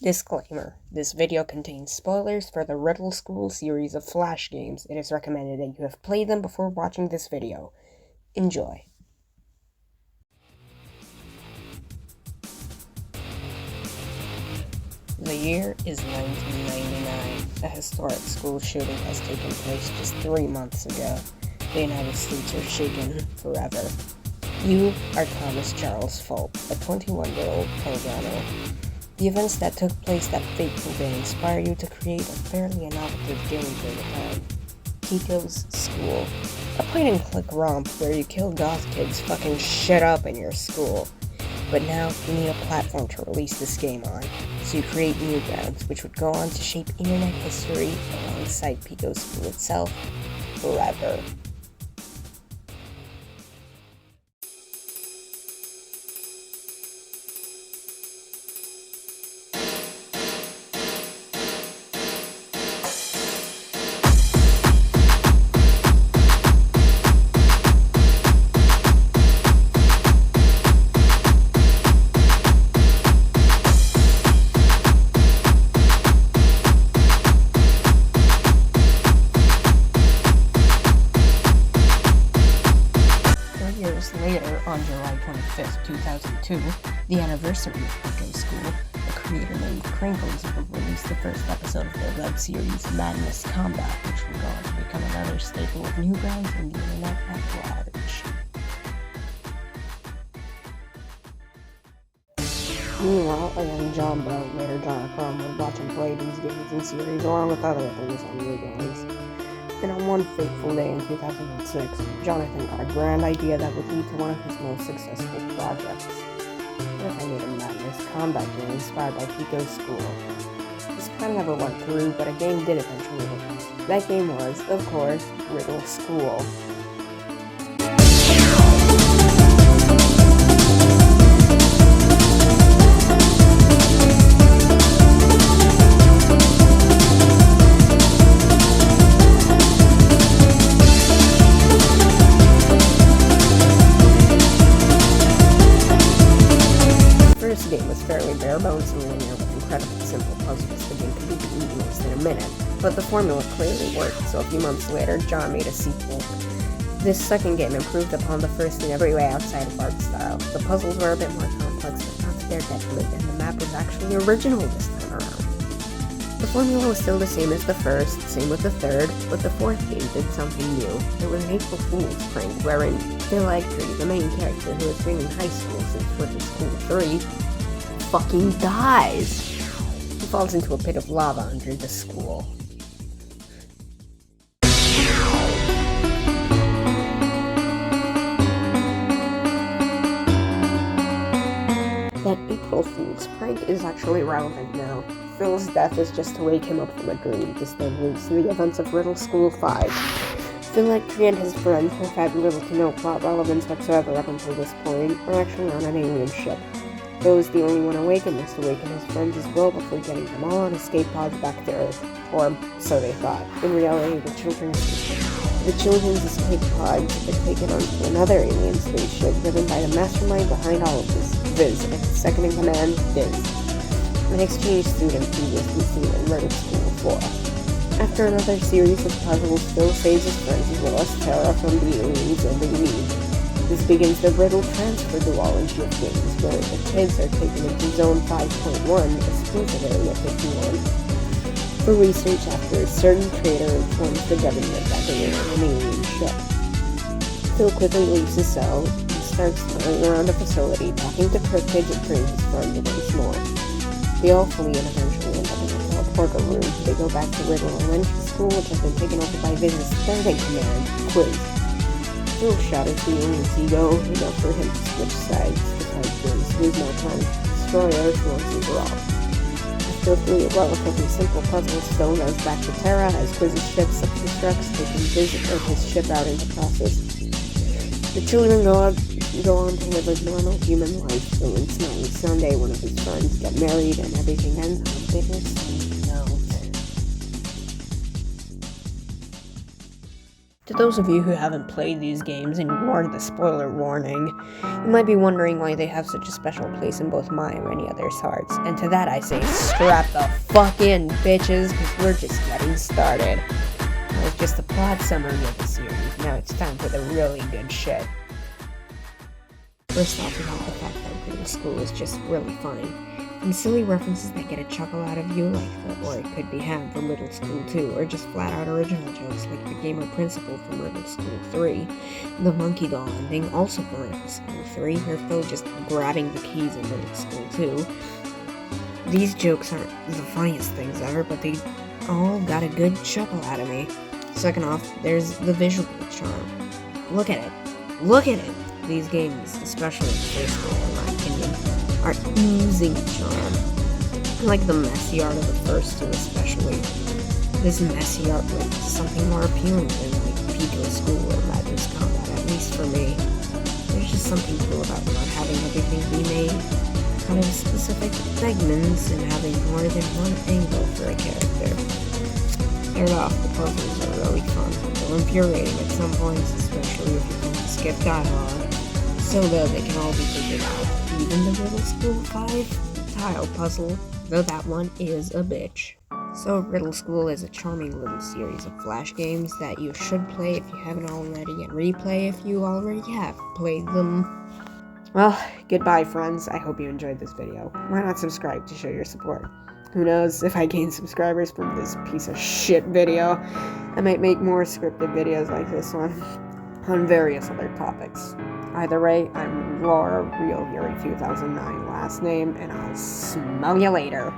Disclaimer: this video contains spoilers for the Riddle School series of Flash games. It is recommended that you have played them before watching this video. Enjoy. The year is 1999. A historic school shooting has taken place just 3 months ago. The United States are shaken forever. You are Thomas Charles Fulp, a 21-year-old programmer. The events that took place that fateful day inspire you to create a fairly innovative game for the time. Pico's School, a point-and-click romp where you kill goth kids fucking shit up in your school. But now you need a platform to release this game on, so you create Newgrounds, which would go on to shape internet history alongside Pico's School itself forever. Later, on July 25th, 2002, the anniversary of Pico's School, a creator named Crinkles will release the first episode of their web series Madness Combat, which will go on to become another staple of Newgrounds and the internet at large. Meanwhile, a young John Bell, later Jonochrome, would watch and play these games and series along with other things on Newgrounds. And on one fateful day in 2006, Jonathan got a grand idea that would lead to one of his most successful projects. What if I made a Madness Combat game inspired by Pico's School? This plan never went through, but a game did eventually release. That game was, of course, Riddle School. This game was fairly bare bones and linear with incredibly simple puzzles. The game could be beaten in less than a minute, but the formula clearly worked, so a few months later, John made a sequel. This second game improved upon the first in every way outside of art style. The puzzles were a bit more complex, but not to their detriment, and the map was actually original this time around. The formula was still the same as the first, same with the third, but the fourth game did something new. It was an April Fool's prank, wherein Phil Egtree, the main character who has been in high school since Riddle School 3, fucking dies. He falls into a pit of lava under the school. That April Fool's prank is actually relevant now. Phil's death is just to wake him up from a dream to stay loose in the events of Riddle School 5. Phil Egtree and his friends, who have had little to no plot relevance whatsoever up until this point, are actually on an alien ship. Phil is the only one awake and must awaken his friends as well before getting them all on escape pods back to Earth. Or, so they thought. In reality, the children's escape pods are taken onto another alien spaceship driven by the mastermind behind all of this, Viz, and his second in command, Diz, an exchange student previously seen in Riddle School 4. After another series of puzzles, Phil saves his friends as well as Tara from the aliens and they leave. This begins the Riddle transfer duology of games, where the kids are taken into Zone 5.1, exclusive Area 51, for research after a certain traitor informs the government that they are on an alien ship. Phil quickly leaves his cell and starts running around the facility, talking to cryptids and praying his friend once more. They all flee and eventually end up in a teleporter room. They go back to Riddle Elementary School, which has been taken over by Viz's third in command, Quiz. Phil shatters the alien's ego enough for him to switch sides to fight Viz, who is now planning to destroy Earth once and for all. After 3 relatively simple puzzles, Phil goes back to Terra as Quiz's ship self-destructs, taking his ship out in the process. The children go on to live a normal human life, till in Smelly Sunday one of his friends get married and everything ends on a bittersweet note. To those of you who haven't played these games and ignored the spoiler warning, you might be wondering why they have such a special place in both my and many others' hearts. And to that I say, strap the fuck in, bitches, because we're just getting started. That was just a plot summary of the series. Now it's time for the really good shit. First off, we have the fact that Riddle School is just really funny. And silly references that get a chuckle out of you, like the "or it could be had" from Riddle School 2, or just flat-out original jokes like the gamer principal from Riddle School 3, the monkey doll ending also from Riddle School 3, or Phil just grabbing the keys in Riddle School 2. These jokes aren't the funniest things ever, but they all got a good chuckle out of me. Second off, there's the visual charm. Look at it. Look at it! These games, especially in the first one, in my opinion, are oozing charm. I like the messy art of the first two especially. This messy art looks something more appealing than like Pico School or Madness Combat, at least for me. There's just something cool about not having everything be made out of specific segments and having more than one angle for a character. Third off, the puzzles are really fun, though infuriating at some points, especially if you tend to skip dialogue. So that they can all be figured out. Even the Riddle School 5 tile puzzle, though that one is a bitch. So Riddle School is a charming little series of flash games that you should play if you haven't already, and replay if you already have played them. Well, goodbye friends, I hope you enjoyed this video. Why not subscribe to show your support? Who knows, if I gain subscribers from this piece of shit video, I might make more scripted videos like this one on various other topics. Either way, I'm Laura, Real Yuri 2009 last name, and I'll smell you later.